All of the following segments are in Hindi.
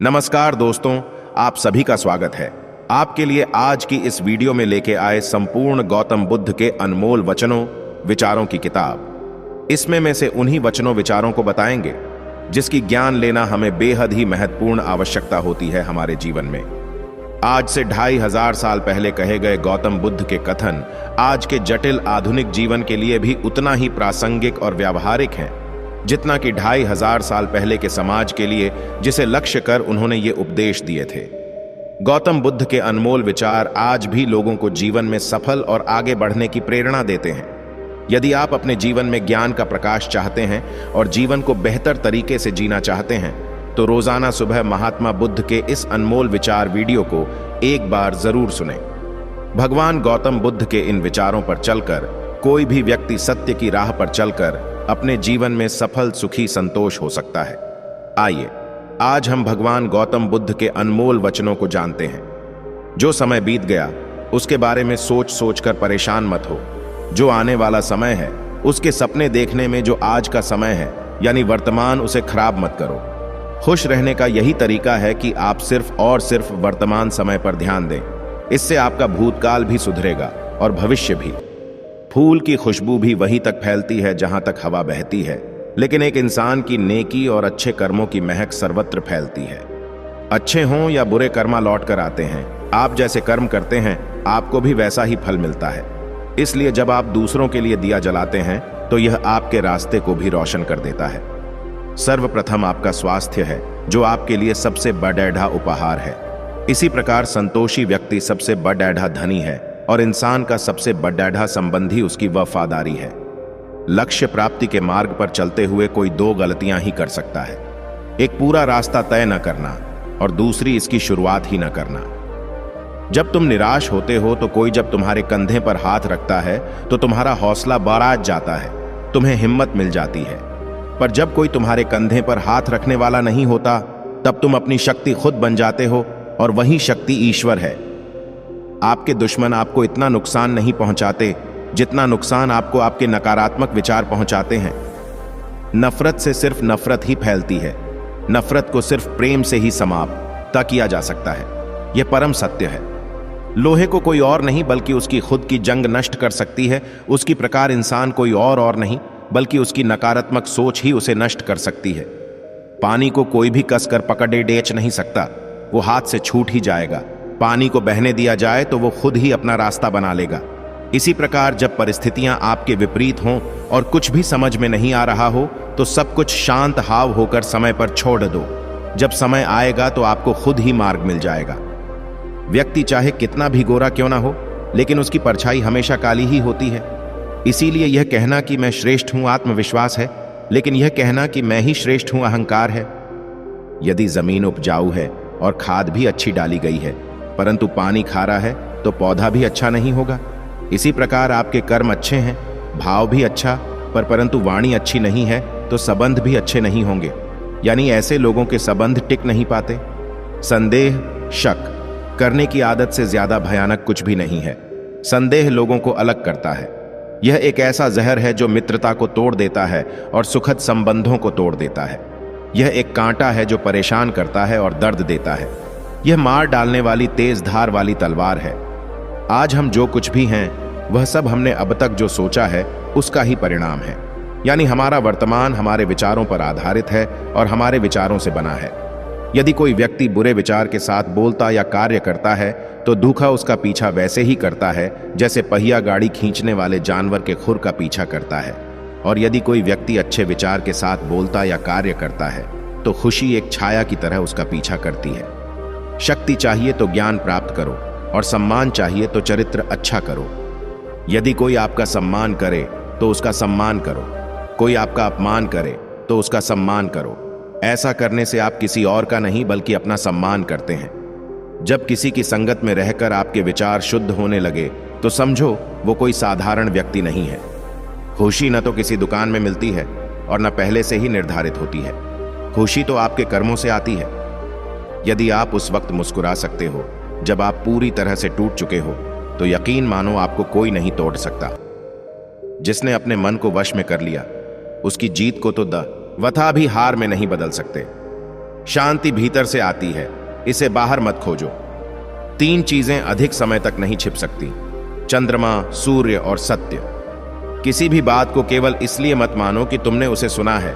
नमस्कार दोस्तों, आप सभी का स्वागत है। आपके लिए आज की इस वीडियो में लेके आए संपूर्ण गौतम बुद्ध के अनमोल वचनों विचारों की किताब। इसमें में से उन्हीं वचनों विचारों को बताएंगे जिसकी ज्ञान लेना हमें बेहद ही महत्वपूर्ण आवश्यकता होती है हमारे जीवन में। आज से 2500 साल पहले कहे गए गौतम बुद्ध के कथन आज के जटिल आधुनिक जीवन के लिए भी उतना ही प्रासंगिक और व्यावहारिक हैं जितना कि 2500 साल पहले के समाज के लिए, जिसे लक्ष्य कर उन्होंने ये उपदेश दिए थे। गौतम बुद्ध के अनमोल विचार आज भी लोगों को जीवन में सफल और आगे बढ़ने की प्रेरणा देते हैं। यदि आप अपने जीवन में ज्ञान का प्रकाश चाहते हैं और जीवन को बेहतर तरीके से जीना चाहते हैं तो रोजाना सुबह महात्मा बुद्ध के इस अनमोल विचार वीडियो को एक बार जरूर सुनें। भगवान गौतम बुद्ध के इन विचारों पर चलकर कोई भी व्यक्ति सत्य की राह पर चलकर अपने जीवन में सफल, सुखी, संतोष हो सकता है। आइए आज हम भगवान गौतम बुद्ध के अनमोल वचनों को जानते हैं। जो समय बीत गया उसके बारे में सोच सोच कर परेशान मत हो। जो आने वाला समय है उसके सपने देखने में जो आज का समय है यानी वर्तमान, उसे खराब मत करो। खुश रहने का यही तरीका है कि आप सिर्फ और सिर्फ वर्तमान समय पर ध्यान दें। इससे आपका भूतकाल भी सुधरेगा और भविष्य भी। फूल की खुशबू भी वहीं तक फैलती है जहां तक हवा बहती है, लेकिन एक इंसान की नेकी और अच्छे कर्मों की महक सर्वत्र फैलती है। अच्छे हों या बुरे कर्मा लौट कर आते हैं। आप जैसे कर्म करते हैं आपको भी वैसा ही फल मिलता है। इसलिए जब आप दूसरों के लिए दिया जलाते हैं तो यह आपके रास्ते को भी रोशन कर देता है। सर्वप्रथम आपका स्वास्थ्य है जो आपके लिए सबसे बड़ैढ़ा उपहार है। इसी प्रकार संतोषी व्यक्ति सबसे बड़ैढ़ा धनी है और इंसान का सबसे बड़ैढ़ा संबंधी उसकी वफादारी है। लक्ष्य प्राप्ति के मार्ग पर चलते हुए कोई दो गलतियां ही कर सकता है। एक पूरा रास्ता तय न करना और दूसरी इसकी शुरुआत ही न करना। जब तुम निराश होते हो तो कोई जब तुम्हारे कंधे पर हाथ रखता है तो तुम्हारा हौसला बढ़ जाता है, तुम्हें हिम्मत मिल जाती है। पर जब कोई तुम्हारे कंधे पर हाथ रखने वाला नहीं होता तब तुम अपनी शक्ति खुद बन जाते हो और वही शक्ति ईश्वर है। आपके दुश्मन आपको इतना नुकसान नहीं पहुंचाते जितना नुकसान आपको आपके नकारात्मक विचार पहुंचाते हैं। नफरत से सिर्फ नफरत ही फैलती है। नफरत को सिर्फ प्रेम से ही समाप्त किया जा सकता है। यह परम सत्य है। लोहे को कोई और नहीं बल्कि उसकी खुद की जंग नष्ट कर सकती है। उसकी प्रकार इंसान कोई और नहीं बल्कि उसकी नकारात्मक सोच ही उसे नष्ट कर सकती है। पानी को कोई भी कसकर पकड़े डेच नहीं सकता, वो हाथ से छूट ही जाएगा। पानी को बहने दिया जाए तो वो खुद ही अपना रास्ता बना लेगा। इसी प्रकार जब परिस्थितियां आपके विपरीत हों और कुछ भी समझ में नहीं आ रहा हो तो सब कुछ शांत हाव होकर समय पर छोड़ दो। जब समय आएगा तो आपको खुद ही मार्ग मिल जाएगा। व्यक्ति चाहे कितना भी गोरा क्यों ना हो लेकिन उसकी परछाई हमेशा काली ही होती है। इसीलिए यह कहना कि मैं श्रेष्ठ हूं आत्मविश्वास है, लेकिन यह कहना कि मैं ही श्रेष्ठ हूं अहंकार है। यदि जमीन उपजाऊ है और खाद भी अच्छी डाली गई है परंतु पानी खारा है तो पौधा भी अच्छा नहीं होगा। इसी प्रकार आपके कर्म अच्छे हैं, भाव भी अच्छा, परंतु वाणी अच्छी नहीं है तो संबंध भी अच्छे नहीं होंगे। यानी ऐसे लोगों के संबंध टिक नहीं पाते। संदेह, शक करने की आदत से ज्यादा भयानक कुछ भी नहीं है। संदेह लोगों को अलग करता है। यह एक ऐसा जहर है जो मित्रता को तोड़ देता है और सुखद संबंधों को तोड़ देता है। यह एक कांटा है जो परेशान करता है और दर्द देता है। यह मार डालने वाली तेज धार वाली तलवार है। आज हम जो कुछ भी हैं वह सब हमने अब तक जो सोचा है उसका ही परिणाम है। यानी हमारा वर्तमान हमारे विचारों पर आधारित है और हमारे विचारों से बना है। यदि कोई व्यक्ति बुरे विचार के साथ बोलता या कार्य करता है तो धोखा उसका पीछा वैसे ही करता है जैसे पहिया गाड़ी खींचने वाले जानवर के खुर का पीछा करता है। और यदि कोई व्यक्ति अच्छे विचार के साथ बोलता या कार्य करता है तो खुशी एक छाया की तरह उसका पीछा करती है। शक्ति चाहिए तो ज्ञान प्राप्त करो और सम्मान चाहिए तो चरित्र अच्छा करो। यदि कोई आपका सम्मान करे तो उसका सम्मान करो, कोई आपका अपमान करे तो उसका सम्मान करो। ऐसा करने से आप किसी और का नहीं बल्कि अपना सम्मान करते हैं। जब किसी की संगत में रहकर आपके विचार शुद्ध होने लगे तो समझो वो कोई साधारण व्यक्ति नहीं है। खुशी न तो किसी दुकान में मिलती है और न पहले से ही निर्धारित होती है। खुशी तो आपके कर्मों से आती है। यदि आप उस वक्त मुस्कुरा सकते हो जब आप पूरी तरह से टूट चुके हो तो यकीन मानो आपको कोई नहीं तोड़ सकता। जिसने अपने मन को वश में कर लिया उसकी जीत को तो वथा भी हार में नहीं बदल सकते। शांति भीतर से आती है, इसे बाहर मत खोजो। 3 चीजें अधिक समय तक नहीं छिप सकती: चंद्रमा, सूर्य और सत्य। किसी भी बात को केवल इसलिए मत मानो कि तुमने उसे सुना है।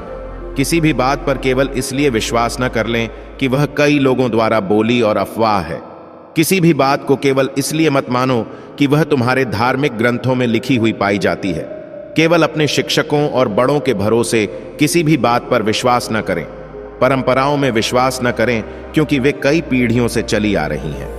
किसी भी बात पर केवल इसलिए विश्वास न कर लें कि वह कई लोगों द्वारा बोली और अफवाह है। किसी भी बात को केवल इसलिए मत मानो कि वह तुम्हारे धार्मिक ग्रंथों में लिखी हुई पाई जाती है। केवल अपने शिक्षकों और बड़ों के भरोसे किसी भी बात पर विश्वास न करें। परंपराओं में विश्वास न करें क्योंकि वे कई पीढ़ियों से चली आ रही हैं।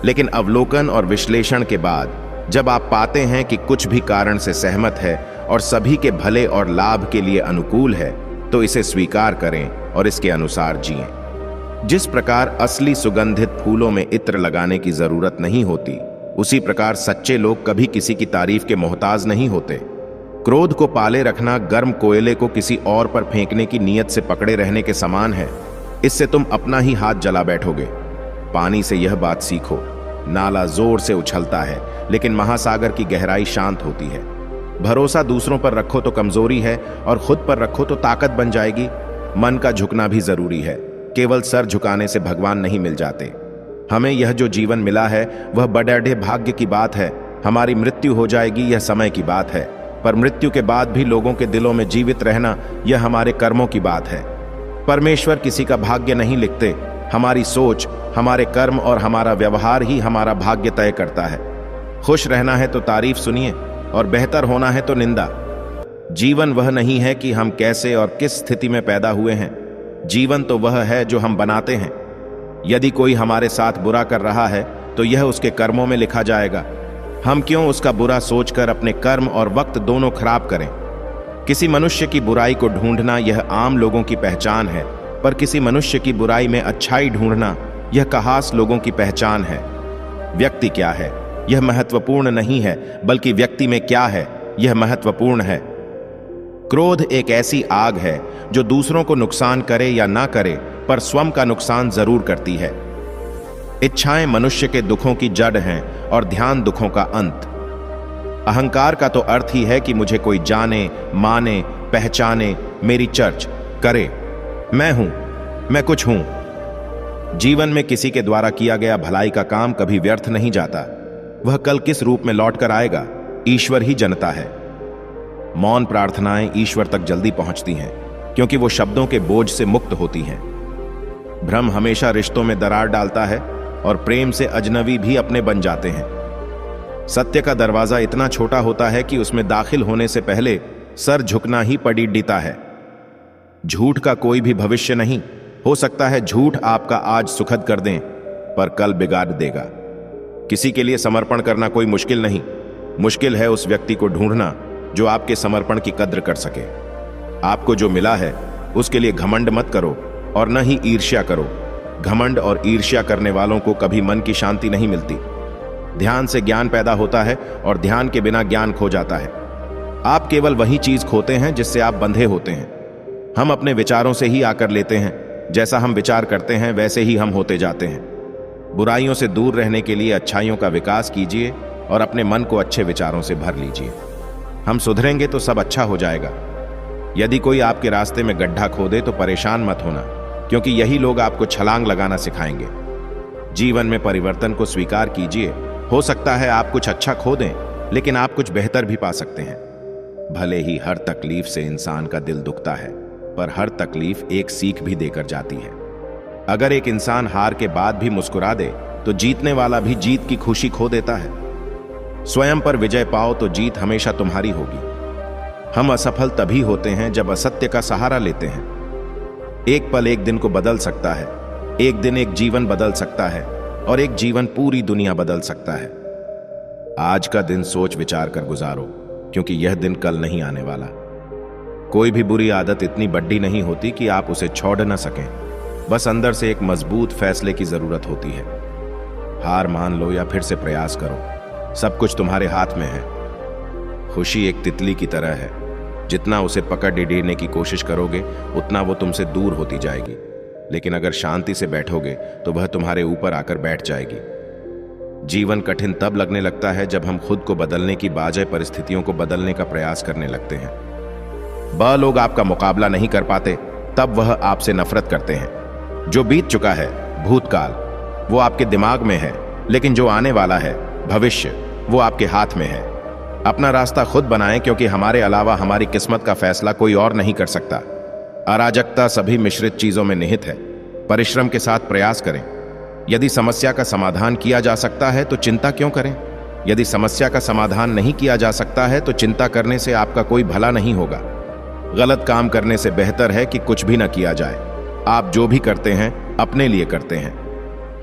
लेकिन अवलोकन और विश्लेषण के बाद जब आप पाते हैं कि कुछ भी कारण से सहमत है और सभी के भले और लाभ के लिए अनुकूल है, तो इसे स्वीकार करें और इसके अनुसार जिएं। जिस प्रकार असली सुगंधित फूलों में इत्र लगाने की जरूरत नहीं होती, उसी प्रकार सच्चे लोग कभी किसी की तारीफ के मोहताज नहीं होते। क्रोध को पाले रखना गर्म कोयले को किसी और पर फेंकने की नीयत से पकड़े रहने के समान है। इससे तुम अपना ही हाथ जला बैठोगे। पानी से यह बात सीखो: नाला जोर से उछलता है, लेकिन महासागर की गहराई शांत होती है। भरोसा दूसरों पर रखो तो कमजोरी है, और खुद पर रखो तो ताकत बन जाएगी। मन का झुकना भी जरूरी है। केवल सर झुकाने से भगवान नहीं मिल जाते। हमें यह जो जीवन मिला है वह बड़े भाग्य की बात है। हमारी मृत्यु हो जाएगी, यह समय की बात है, पर मृत्यु के बाद भी लोगों के दिलों में जीवित रहना, यह हमारे कर्मों की बात है। परमेश्वर किसी का भाग्य नहीं लिखते। हमारी सोच, हमारे कर्म और हमारा व्यवहार ही हमारा भाग्य तय करता है। खुश रहना है तो तारीफ सुनिए, और बेहतर होना है तो निंदा। जीवन वह नहीं है कि हम कैसे और किस स्थिति में पैदा हुए हैं। जीवन तो वह है जो हम बनाते हैं। यदि कोई हमारे साथ बुरा कर रहा है तो यह उसके कर्मों में लिखा जाएगा। हम क्यों उसका बुरा सोचकर अपने कर्म और वक्त दोनों खराब करें। किसी मनुष्य की बुराई को ढूंढना यह आम लोगों की पहचान है, पर किसी मनुष्य की बुराई में अच्छाई ढूंढना यह खास लोगों की पहचान है। व्यक्ति क्या है यह महत्वपूर्ण नहीं है, बल्कि व्यक्ति में क्या है यह महत्वपूर्ण है। क्रोध एक ऐसी आग है जो दूसरों को नुकसान करे या ना करे, पर स्वयं का नुकसान जरूर करती है। इच्छाएं मनुष्य के दुखों की जड़ हैं और ध्यान दुखों का अंत। अहंकार का तो अर्थ ही है कि मुझे कोई जाने, माने, पहचाने, मेरी चर्च करे, मैं हूं, मैं कुछ हूं। जीवन में किसी के द्वारा किया गया भलाई का काम कभी व्यर्थ नहीं जाता। वह कल किस रूप में लौट कर आएगा, ईश्वर ही जानता है। मौन प्रार्थनाएं ईश्वर तक जल्दी पहुंचती हैं, क्योंकि वो शब्दों के बोझ से मुक्त होती हैं। भ्रम हमेशा रिश्तों में दरार डालता है, और प्रेम से अजनबी भी अपने बन जाते हैं। सत्य का दरवाजा इतना छोटा होता है कि उसमें दाखिल होने से पहले सर झुकना ही पड़ीता है। झूठ का कोई भी भविष्य नहीं। हो सकता है झूठ आपका आज सुखद कर दें, पर कल बिगाड़ देगा। किसी के लिए समर्पण करना कोई मुश्किल नहीं। मुश्किल है उस व्यक्ति को ढूंढना जो आपके समर्पण की कद्र कर सके। आपको जो मिला है उसके लिए घमंड मत करो, और न ही ईर्ष्या करो। घमंड और ईर्ष्या करने वालों को कभी मन की शांति नहीं मिलती। ध्यान से ज्ञान पैदा होता है, और ध्यान के बिना ज्ञान खो जाता है। आप केवल वही चीज खोते हैं जिससे आप बंधे होते हैं। हम अपने विचारों से ही आकर लेते हैं। जैसा हम विचार करते हैं वैसे ही हम होते जाते हैं। बुराइयों से दूर रहने के लिए अच्छाइयों का विकास कीजिए और अपने मन को अच्छे विचारों से भर लीजिए। हम सुधरेंगे तो सब अच्छा हो जाएगा। यदि कोई आपके रास्ते में गड्ढा खोदे तो परेशान मत होना, क्योंकि यही लोग आपको छलांग लगाना सिखाएंगे। जीवन में परिवर्तन को स्वीकार कीजिए। हो सकता है आप कुछ अच्छा खो दें, लेकिन आप कुछ बेहतर भी पा सकते हैं। भले ही हर तकलीफ से इंसान का दिल दुखता है, पर हर तकलीफ एक सीख भी देकर जाती है। अगर एक इंसान हार के बाद भी मुस्कुरा दे तो जीतने वाला भी जीत की खुशी खो देता है। स्वयं पर विजय पाओ तो जीत हमेशा तुम्हारी होगी। हम असफल तभी होते हैं जब असत्य का सहारा लेते हैं। एक पल एक दिन को बदल सकता है, एक दिन एक जीवन बदल सकता है, और एक जीवन पूरी दुनिया बदल सकता है। आज का दिन सोच विचार कर गुजारो, क्योंकि यह दिन कल नहीं आने वाला। कोई भी बुरी आदत इतनी बड़ी नहीं होती कि आप उसे छोड़ न सकें। बस अंदर से एक मजबूत फैसले की जरूरत होती है। हार मान लो या फिर से प्रयास करो, सब कुछ तुम्हारे हाथ में है। खुशी एक तितली की तरह है, जितना उसे पकड़ डिडीरने की कोशिश करोगे उतना वो तुमसे दूर होती जाएगी। लेकिन अगर शांति से बैठोगे तो वह तुम्हारे ऊपर आकर बैठ जाएगी। जीवन कठिन तब लगने लगता है जब हम खुद को बदलने की बजाय परिस्थितियों को बदलने का प्रयास करने लगते हैं। लोग आपका मुकाबला नहीं कर पाते, तब वह आपसे नफरत करते हैं। जो बीत चुका है, भूतकाल, वो आपके दिमाग में है, लेकिन जो आने वाला है, भविष्य, वो आपके हाथ में है। अपना रास्ता खुद बनाएं, क्योंकि हमारे अलावा हमारी किस्मत का फैसला कोई और नहीं कर सकता। अराजकता सभी मिश्रित चीजों में निहित है। परिश्रम के साथ प्रयास करें। यदि समस्या का समाधान किया जा सकता है तो चिंता क्यों करें? यदि समस्या का समाधान नहीं किया जा सकता है तो चिंता करने से आपका कोई भला नहीं होगा। गलत काम करने से बेहतर है कि कुछ भी न किया जाए। आप जो भी करते हैं अपने लिए करते हैं।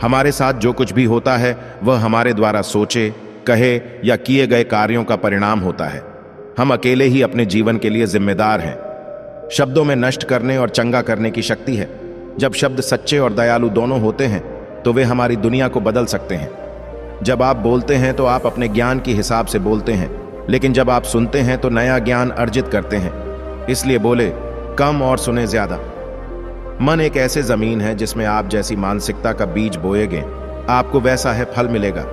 हमारे साथ जो कुछ भी होता है वह हमारे द्वारा सोचे, कहे या किए गए कार्यों का परिणाम होता है। हम अकेले ही अपने जीवन के लिए जिम्मेदार हैं। शब्दों में नष्ट करने और चंगा करने की शक्ति है। जब शब्द सच्चे और दयालु दोनों होते हैं तो वे हमारी दुनिया को बदल सकते हैं। जब आप बोलते हैं तो आप अपने ज्ञान के हिसाब से बोलते हैं, लेकिन जब आप सुनते हैं तो नया ज्ञान अर्जित करते हैं। इसलिए बोले कम और सुने ज्यादा। मन एक ऐसे जमीन है जिसमें आप जैसी मानसिकता का बीज बोएंगे, आपको वैसा है फल मिलेगा।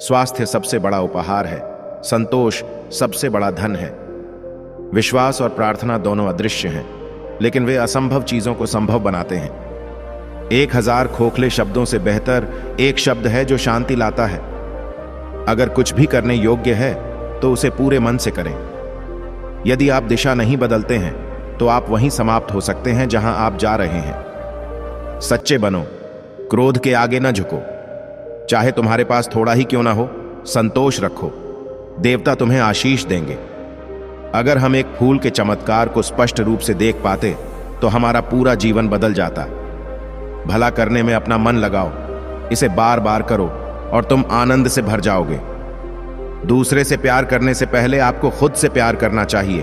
स्वास्थ्य सबसे बड़ा उपहार है। संतोष सबसे बड़ा धन है। विश्वास और प्रार्थना दोनों अदृश्य हैं, लेकिन वे असंभव चीजों को संभव बनाते हैं। 1000 खोखले शब्दों से बेहतर एक शब्द है जो शांति लाता है। अगर कुछ भी करने योग्य है तो उसे पूरे मन से करें। यदि आप दिशा नहीं बदलते हैं तो आप वहीं समाप्त हो सकते हैं जहां आप जा रहे हैं। सच्चे बनो, क्रोध के आगे न झुको। चाहे तुम्हारे पास थोड़ा ही क्यों ना हो, संतोष रखो। देवता तुम्हें आशीष देंगे। अगर हम एक फूल के चमत्कार को स्पष्ट रूप से देख पाते तो हमारा पूरा जीवन बदल जाता। भला करने में अपना मन लगाओ, इसे बार बार करो और तुम आनंद से भर जाओगे। दूसरे से प्यार करने से पहले आपको खुद से प्यार करना चाहिए।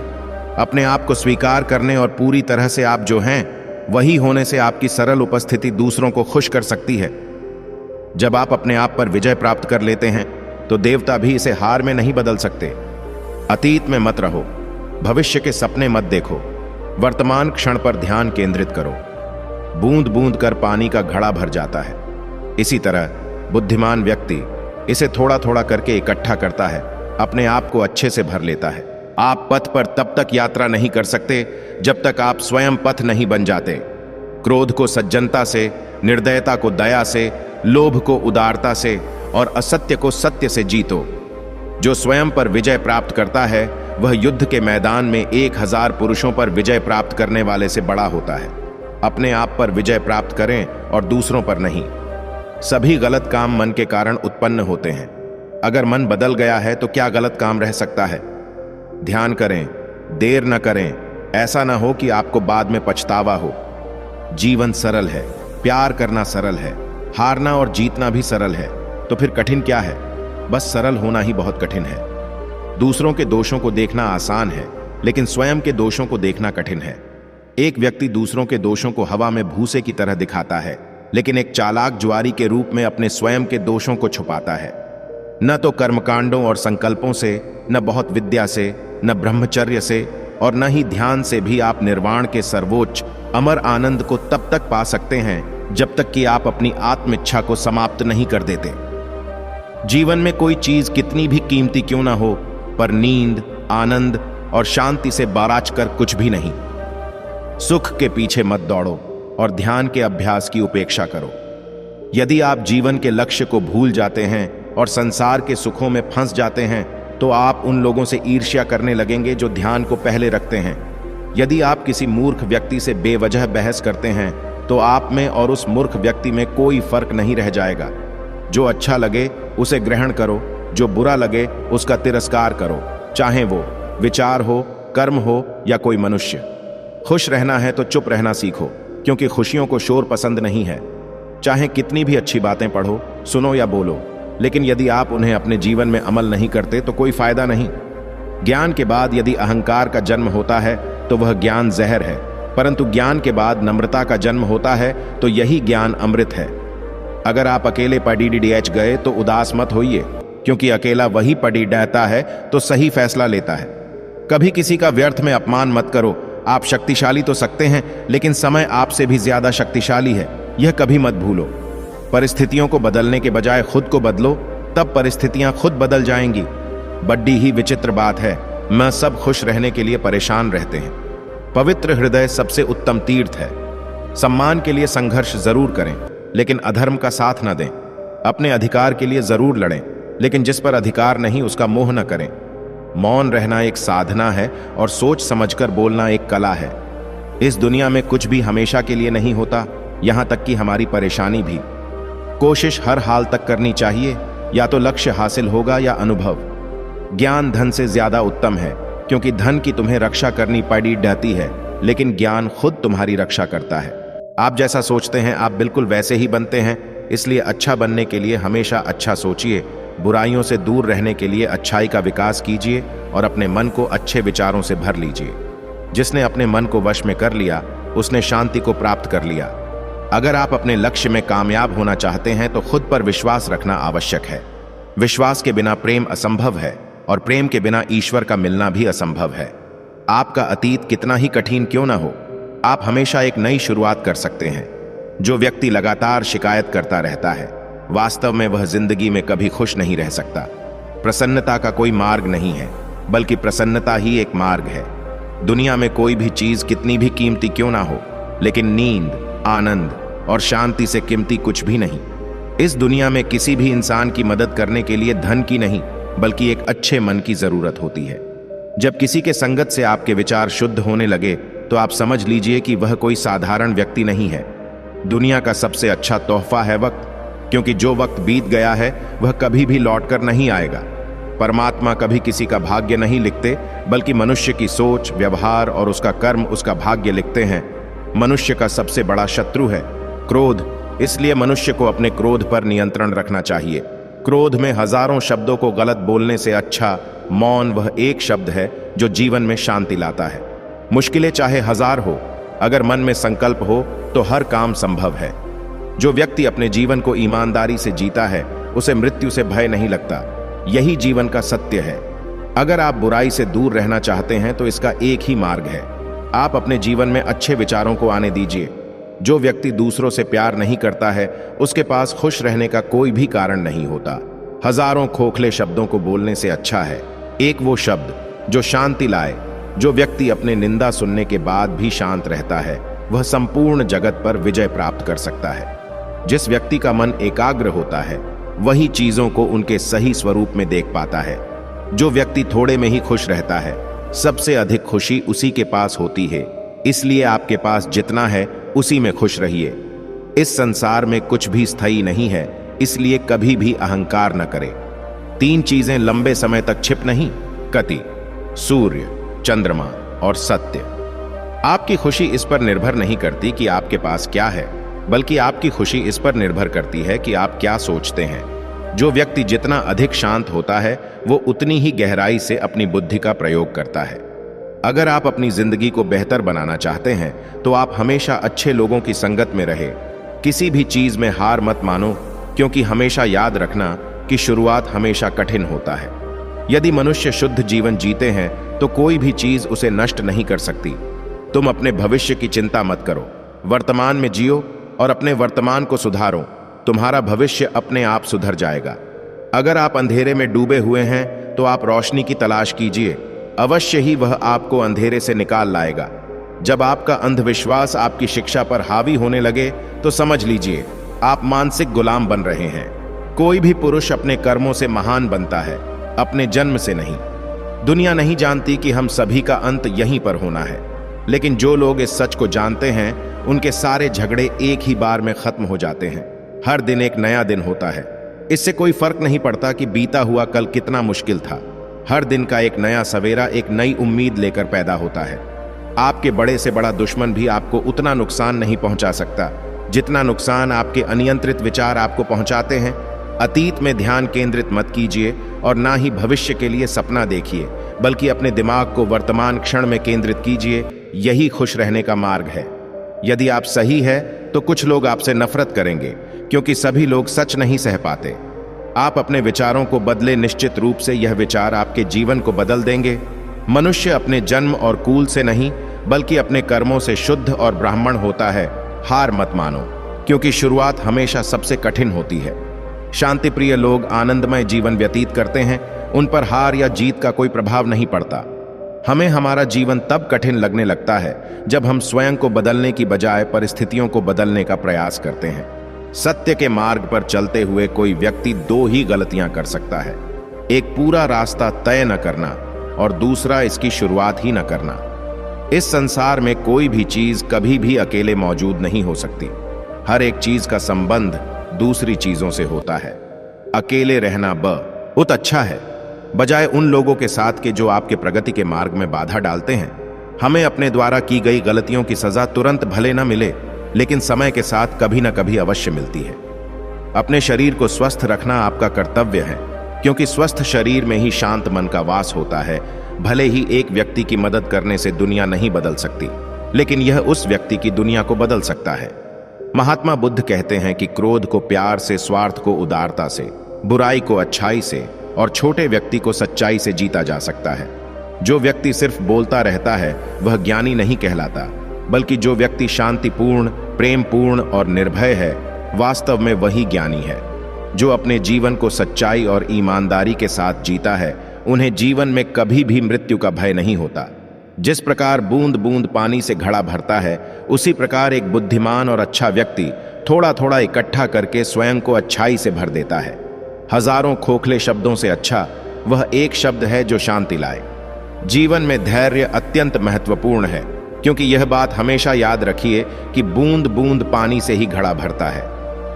अपने आप को स्वीकार करने और पूरी तरह से आप जो हैं वही होने से आपकी सरल उपस्थिति दूसरों को खुश कर सकती है। जब आप अपने आप पर विजय प्राप्त कर लेते हैं तो देवता भी इसे हार में नहीं बदल सकते। अतीत में मत रहो, भविष्य के सपने मत देखो, वर्तमान क्षण पर ध्यान केंद्रित करो। बूंद बूंद कर पानी का घड़ा भर जाता है। इसी तरह बुद्धिमान व्यक्ति इसे थोड़ा थोड़ा करके इकट्ठा करता है, अपने आप को अच्छे से भर लेता है। आप पथ पर तब तक यात्रा नहीं कर सकते जब तक आप स्वयं पथ नहीं बन जाते। क्रोध को सज्जनता से, निर्दयता को दया से, लोभ को उदारता से और असत्य को सत्य से जीतो। जो स्वयं पर विजय प्राप्त करता है वह युद्ध के मैदान में 1000 पुरुषों पर विजय प्राप्त करने वाले से बड़ा होता है। अपने आप पर विजय प्राप्त करें और दूसरों पर नहीं। सभी गलत काम मन के कारण उत्पन्न होते हैं। अगर मन बदल गया है तो क्या गलत काम रह सकता है? ध्यान करें, देर न करें। ऐसा न हो कि आपको बाद में पछतावा हो। जीवन सरल है, प्यार करना सरल है, हारना और जीतना भी सरल है। तो फिर कठिन क्या है? बस सरल होना ही बहुत कठिन है। दूसरों के दोषों को देखना आसान है, लेकिन स्वयं के दोषों को देखना कठिन है। एक व्यक्ति दूसरों के दोषों को हवा में भूसे की तरह दिखाता है, लेकिन एक चालाक जुआरी के रूप में अपने स्वयं के दोषों को छुपाता है। न तो कर्मकांडों और संकल्पों से, न बहुत विद्या से, न ब्रह्मचर्य से और न ही ध्यान से भी आप निर्वाण के सर्वोच्च अमर आनंद को तब तक पा सकते हैं जब तक कि आप अपनी आत्मिच्छा को समाप्त नहीं कर देते। जीवन में कोई चीज कितनी भी कीमती क्यों ना हो, पर नींद, आनंद और शांति से बाराच कर कुछ भी नहीं। सुख के पीछे मत दौड़ो और ध्यान के अभ्यास की उपेक्षा करो। यदि आप जीवन के लक्ष्य को भूल जाते हैं और संसार के सुखों में फंस जाते हैं तो आप उन लोगों से ईर्ष्या करने लगेंगे जो ध्यान को पहले रखते हैं। यदि आप किसी मूर्ख व्यक्ति से बेवजह बहस करते हैं तो आप में और उस मूर्ख व्यक्ति में कोई फर्क नहीं रह जाएगा। जो अच्छा लगे उसे ग्रहण करो, जो बुरा लगे उसका तिरस्कार करो, चाहे वो विचार हो, कर्म हो या कोई मनुष्य। खुश रहना है तो चुप रहना सीखो, क्योंकि खुशियों को शोर पसंद नहीं है। चाहे कितनी भी अच्छी बातें पढ़ो, सुनो या बोलो, लेकिन यदि आप उन्हें अपने जीवन में अमल नहीं करते तो कोई फायदा नहीं। ज्ञान के बाद यदि अहंकार का जन्म होता है तो वह ज्ञान जहर है, परंतु ज्ञान के बाद नम्रता का जन्म होता है तो यही ज्ञान अमृत है। अगर आप अकेले पडीडीएच गए तो उदास मत होइए, क्योंकि अकेला वही पडी डहता है तो सही फैसला लेता है। कभी किसी का व्यर्थ में अपमान मत करो। आप शक्तिशाली तो सकते हैं, लेकिन समय आपसे भी ज्यादा शक्तिशाली है, यह कभी मत भूलो। परिस्थितियों को बदलने के बजाय खुद को बदलो, तब परिस्थितियां खुद बदल जाएंगी। बड़ी ही विचित्र बात है, मैं सब खुश रहने के लिए परेशान रहते हैं। पवित्र हृदय सबसे उत्तम तीर्थ है। सम्मान के लिए संघर्ष जरूर करें, लेकिन अधर्म का साथ न दें। अपने अधिकार के लिए जरूर लड़ें, लेकिन जिस पर अधिकार नहीं उसका मोह न करें। मौन रहना एक साधना है और सोच समझकर बोलना एक कला है। इस दुनिया में कुछ भी हमेशा के लिए नहीं होता, यहां तक कि हमारी परेशानी भी। कोशिश हर हाल तक करनी चाहिए, या तो लक्ष्य हासिल होगा या अनुभव। ज्ञान धन से ज्यादा उत्तम है, क्योंकि धन की तुम्हें रक्षा करनी पड़ी रहती है, लेकिन ज्ञान खुद तुम्हारी रक्षा करता है। आप जैसा सोचते हैं आप बिल्कुल वैसे ही बनते हैं, इसलिए अच्छा बनने के लिए हमेशा अच्छा सोचिए। बुराइयों से दूर रहने के लिए अच्छाई का विकास कीजिए और अपने मन को अच्छे विचारों से भर लीजिए। जिसने अपने मन को वश में कर लिया, उसने शांति को प्राप्त कर लिया। अगर आप अपने लक्ष्य में कामयाब होना चाहते हैं तो खुद पर विश्वास रखना आवश्यक है। विश्वास के बिना प्रेम असंभव है, और प्रेम के बिना ईश्वर का मिलना भी असंभव है। आपका अतीत कितना ही कठिन क्यों ना हो, आप हमेशा एक नई शुरुआत कर सकते हैं। जो व्यक्ति लगातार शिकायत करता रहता है, वास्तव में वह जिंदगी में कभी खुश नहीं रह सकता। प्रसन्नता का कोई मार्ग नहीं है, बल्कि प्रसन्नता ही एक मार्ग है। दुनिया में कोई भी चीज कितनी भी कीमती क्यों ना हो, लेकिन नींद, आनंद और शांति से कीमती कुछ भी नहीं। इस दुनिया में किसी भी इंसान की मदद करने के लिए धन की नहीं, बल्कि एक अच्छे मन की जरूरत होती है। जब किसी के संगत से आपके विचार शुद्ध होने लगे, तो आप समझ लीजिए कि वह कोई साधारण व्यक्ति नहीं है। दुनिया का सबसे अच्छा तोहफा है वक्त, क्योंकि जो वक्त बीत गया है वह कभी भी लौटकर नहीं आएगा। परमात्मा कभी किसी का भाग्य नहीं लिखते, बल्कि मनुष्य की सोच, व्यवहार और उसका कर्म उसका भाग्य लिखते हैं। मनुष्य का सबसे बड़ा शत्रु है क्रोध, इसलिए मनुष्य को अपने क्रोध पर नियंत्रण रखना चाहिए। क्रोध में हजारों शब्दों को गलत बोलने से अच्छा मौन वह एक शब्द है जो जीवन में शांति लाता है। मुश्किलें चाहे हजार हो, अगर मन में संकल्प हो तो हर काम संभव है। जो व्यक्ति अपने जीवन को ईमानदारी से जीता है, उसे मृत्यु से भय नहीं लगता। यही जीवन का सत्य है। अगर आप बुराई से दूर रहना चाहते हैं तो इसका एक ही मार्ग है, आप अपने जीवन में अच्छे विचारों को आने दीजिए। जो व्यक्ति दूसरों से प्यार नहीं करता है, उसके पास खुश रहने का कोई भी कारण नहीं होता। हजारों खोखले शब्दों को बोलने से अच्छा है एक वो शब्द जो शांति लाए। जो व्यक्ति अपने निंदा सुनने के बाद भी शांत रहता है, वह संपूर्ण जगत पर विजय प्राप्त कर सकता है। जिस व्यक्ति का मन एकाग्र होता है, वही चीजों को उनके सही स्वरूप में देख पाता है। जो व्यक्ति थोड़े में ही खुश रहता है, सबसे अधिक खुशी उसी के पास होती है। इसलिए आपके पास जितना है उसी में खुश रहिए। इस संसार में कुछ भी स्थायी नहीं है, इसलिए कभी भी अहंकार न करें। 3 चीजें लंबे समय तक छिप नहीं, कति, सूर्य, चंद्रमा और सत्य। आपकी खुशी इस पर निर्भर नहीं करती कि आपके पास क्या है, बल्कि आपकी खुशी इस पर निर्भर करती है कि आप क्या सोचते हैं। जो व्यक्ति जितना अधिक शांत होता है, वो उतनी ही गहराई से अपनी बुद्धि का प्रयोग करता है। अगर आप अपनी जिंदगी को बेहतर बनाना चाहते हैं, तो आप हमेशा अच्छे लोगों की संगत में रहे। किसी भी चीज में हार मत मानो, क्योंकि हमेशा याद रखना कि शुरुआत हमेशा कठिन होता है। यदि मनुष्य शुद्ध जीवन जीते हैं, तो कोई भी चीज उसे नष्ट नहीं कर सकती। तुम अपने भविष्य की चिंता मत करो, वर्तमान में जियो और अपने वर्तमान को सुधारो। तुम्हारा भविष्य अपने आप सुधर जाएगा। अगर आप अंधेरे में डूबे हुए हैं, तो आप रोशनी की तलाश कीजिए, अवश्य ही वह आपको अंधेरे से निकाल लाएगा। जब आपका अंधविश्वास आपकी शिक्षा पर हावी होने लगे, तो समझ लीजिए आप मानसिक गुलाम बन रहे हैं। कोई भी पुरुष अपने कर्मों से महान बनता है, अपने जन्म से नहीं। दुनिया नहीं जानती कि हम सभी का अंत यहीं पर होना है, लेकिन जो लोग इस सच को जानते हैं, उनके सारे झगड़े एक ही बार में खत्म हो जाते हैं। हर दिन एक नया दिन होता है। इससे कोई फर्क नहीं पड़ता कि बीता हुआ कल कितना मुश्किल था। हर दिन का एक नया सवेरा एक नई उम्मीद लेकर पैदा होता है। आपके बड़े से बड़ा दुश्मन भी आपको उतना नुकसान नहीं पहुंचा सकता जितना नुकसान आपके अनियंत्रित विचार आपको पहुंचाते हैं। अतीत में ध्यान केंद्रित मत कीजिए और ना ही भविष्य के लिए सपना देखिए, बल्कि अपने दिमाग को वर्तमान क्षण में केंद्रित कीजिए। यही खुश रहने का मार्ग है। यदि आप सही है तो कुछ लोग आपसे नफरत करेंगे, क्योंकि सभी लोग सच नहीं सह पाते। आप अपने विचारों को बदले, निश्चित रूप से यह विचार आपके जीवन को बदल देंगे। मनुष्य अपने जन्म और कुल से नहीं, बल्कि अपने कर्मों से शुद्ध और ब्राह्मण होता है। हार मत मानो, क्योंकि शुरुआत हमेशा सबसे कठिन होती है। शांति प्रिय लोग आनंदमय जीवन व्यतीत करते हैं, उन पर हार या जीत का कोई प्रभाव नहीं पड़ता। हमें हमारा जीवन तब कठिन लगने लगता है जब हम स्वयं को बदलने की बजाय परिस्थितियों को बदलने का प्रयास करते हैं। सत्य के मार्ग पर चलते हुए कोई व्यक्ति दो ही गलतियां कर सकता है, एक पूरा रास्ता तय न करना और दूसरा इसकी शुरुआत ही न करना। इस संसार में कोई भी चीज कभी भी अकेले मौजूद नहीं हो सकती। हर एक चीज का संबंध दूसरी चीजों से होता है। अकेले रहना बहुत अच्छा है, बजाय उन लोगों के साथ के जो आपके प्रगति के मार्ग में बाधा डालते हैं। हमें अपने द्वारा की गई गलतियों की सजा तुरंत भले न मिले, लेकिन समय के साथ कभी न कभी अवश्य मिलती है। अपने शरीर को स्वस्थ रखना आपका कर्तव्य है, क्योंकि स्वस्थ शरीर में ही शांत मन का वास होता है। भले ही एक व्यक्ति की मदद करने से दुनिया नहीं बदल सकती, लेकिन यह उस व्यक्ति की दुनिया को बदल सकता है। महात्मा बुद्ध कहते हैं कि क्रोध को प्यार से, स्वार्थ को उदारता से, बुराई को अच्छाई से और छोटे व्यक्ति को सच्चाई से जीता जा सकता है। जो व्यक्ति सिर्फ बोलता रहता है वह ज्ञानी नहीं कहलाता, बल्कि जो व्यक्ति शांतिपूर्ण, प्रेमपूर्ण और निर्भय है, वास्तव में वही ज्ञानी है। जो अपने जीवन को सच्चाई और ईमानदारी के साथ जीता है, उन्हें जीवन में कभी भी मृत्यु का भय नहीं होता। जिस प्रकार बूंद बूंद पानी से घड़ा भरता है, उसी प्रकार एक बुद्धिमान और अच्छा व्यक्ति थोड़ा थोड़ा इकट्ठा करके स्वयं को अच्छाई से भर देता है। हजारों खोखले शब्दों से अच्छा वह एक शब्द है जो शांति लाए। जीवन में धैर्य अत्यंत महत्वपूर्ण है, क्योंकि यह बात हमेशा याद रखिए कि बूंद बूंद पानी से ही घड़ा भरता है।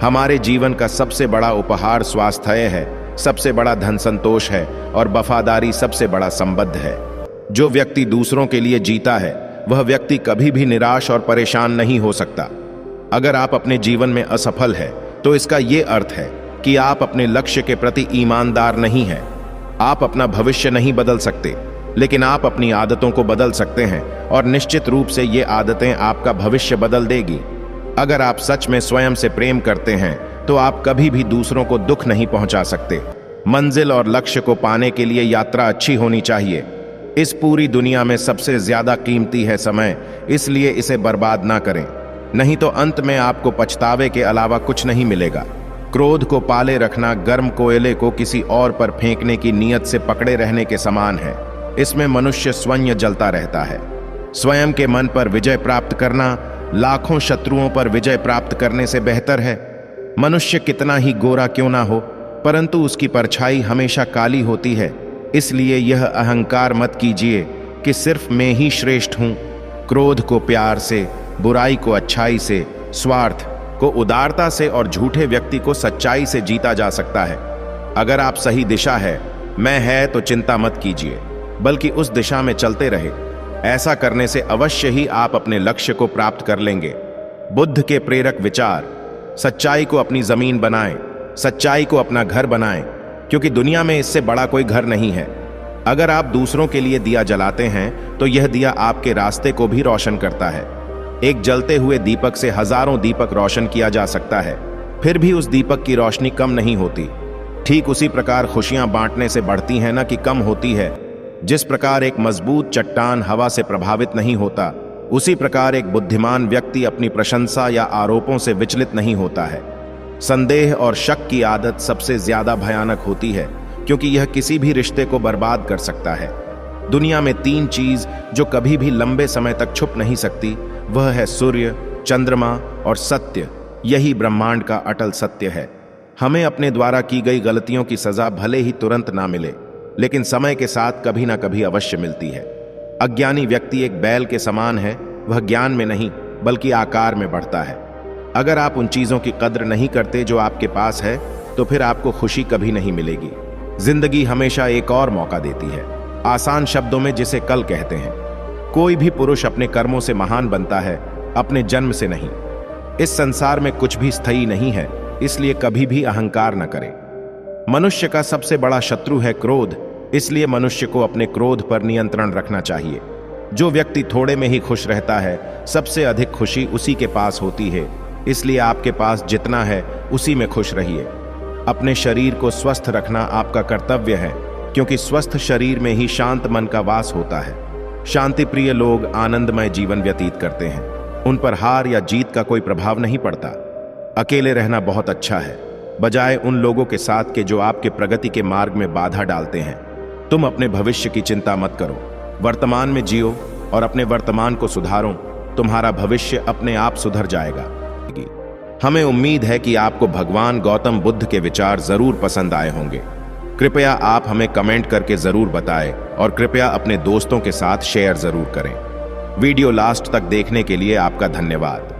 हमारे जीवन का सबसे बड़ा उपहार स्वास्थ्य है, सबसे बड़ा धन संतोष है और वफादारी सबसे बड़ा संबंध है। जो व्यक्ति दूसरों के लिए जीता है, वह व्यक्ति कभी भी निराश और परेशान नहीं हो सकता। अगर आप अपने जीवन में असफल है, तो इसका ये अर्थ है कि आप अपने लक्ष्य के प्रति ईमानदार नहीं हैं। आप अपना भविष्य नहीं बदल सकते, लेकिन आप अपनी आदतों को बदल सकते हैं, और निश्चित रूप से ये आदतें आपका भविष्य बदल देगी। अगर आप सच में स्वयं से प्रेम करते हैं, तो आप कभी भी दूसरों को दुख नहीं पहुंचा सकते। मंजिल और लक्ष्य को पाने के लिए यात्रा अच्छी होनी चाहिए। इस पूरी दुनिया में सबसे ज्यादा कीमती है समय, इसलिए इसे बर्बाद ना करें, नहीं तो अंत में आपको पछतावे के अलावा कुछ नहीं मिलेगा। क्रोध को पाले रखना गर्म कोयले को किसी और पर फेंकने की नीयत से पकड़े रहने के समान है। इसमें मनुष्य स्वयं जलता रहता है। स्वयं के मन पर विजय प्राप्त करना लाखों शत्रुओं पर विजय प्राप्त करने से बेहतर है। मनुष्य कितना ही गोरा क्यों ना हो, परंतु उसकी परछाई हमेशा काली होती है। इसलिए यह अहंकार मत कीजिए कि सिर्फ मैं ही श्रेष्ठ हूं। क्रोध को प्यार से, बुराई को अच्छाई से, स्वार्थ को उदारता से और झूठे व्यक्ति को सच्चाई से जीता जा सकता है। अगर आप सही दिशा है, मैं है, तो चिंता मत कीजिए, बल्कि उस दिशा में चलते रहे। ऐसा करने से अवश्य ही आप अपने लक्ष्य को प्राप्त कर लेंगे। बुद्ध के प्रेरक विचार: सच्चाई को अपनी जमीन बनाएं, सच्चाई को अपना घर बनाएं, क्योंकि दुनिया में इससे बड़ा कोई घर नहीं है। अगर आप दूसरों के लिए दिया जलाते हैं, तो यह दिया आपके रास्ते को भी रोशन करता है। एक जलते हुए दीपक से हजारों दीपक रोशन किया जा सकता है, फिर भी उस दीपक की रोशनी कम नहीं होती। ठीक उसी प्रकार खुशियां बांटने से बढ़ती हैं न कि कम होती है। जिस प्रकार एक मजबूत चट्टान हवा से प्रभावित नहीं होता, उसी प्रकार एक बुद्धिमान व्यक्ति अपनी प्रशंसा या आरोपों से विचलित नहीं होता है। संदेह और शक की आदत सबसे ज्यादा भयानक होती है, क्योंकि यह किसी भी रिश्ते को बर्बाद कर सकता है। दुनिया में तीन चीज जो कभी भी लंबे समय तक छुप नहीं सकती, वह है सूर्य, चंद्रमा और सत्य। यही ब्रह्मांड का अटल सत्य है। हमें अपने द्वारा की गई गलतियों की सजा भले ही तुरंत ना मिले, लेकिन समय के साथ कभी ना कभी अवश्य मिलती है। अज्ञानी व्यक्ति एक बैल के समान है, वह ज्ञान में नहीं बल्कि आकार में बढ़ता है। अगर आप उन चीजों की कद्र नहीं करते जो आपके पास है, तो फिर आपको खुशी कभी नहीं मिलेगी। जिंदगी हमेशा एक और मौका देती है, आसान शब्दों में जिसे कल कहते हैं। कोई भी पुरुष अपने कर्मों से महान बनता है, अपने जन्म से नहीं। इस संसार में कुछ भी स्थायी नहीं है, इसलिए कभी भी अहंकार न करें। मनुष्य का सबसे बड़ा शत्रु है क्रोध, इसलिए मनुष्य को अपने क्रोध पर नियंत्रण रखना चाहिए। जो व्यक्ति थोड़े में ही खुश रहता है, सबसे अधिक खुशी उसी के पास होती है। इसलिए आपके पास जितना है उसी में खुश रहिए। अपने शरीर को स्वस्थ रखना आपका कर्तव्य है, क्योंकि स्वस्थ शरीर में ही शांत मन का वास होता है। शांति प्रिय लोग आनंदमय जीवन व्यतीत करते हैं, उन पर हार या जीत का कोई प्रभाव नहीं पड़ता। अकेले रहना बहुत अच्छा है, बजाय उन लोगों के साथ के जो आपके प्रगति के मार्ग में बाधा डालते हैं। तुम अपने भविष्य की चिंता मत करो, वर्तमान में जियो और अपने वर्तमान को सुधारो, तुम्हारा भविष्य अपने आप सुधर जाएगा। हमें उम्मीद है कि आपको भगवान गौतम बुद्ध के विचार जरूर पसंद आए होंगे। कृपया आप हमें कमेंट करके जरूर बताएं और कृपया अपने दोस्तों के साथ शेयर जरूर करें। वीडियो लास्ट तक देखने के लिए आपका धन्यवाद।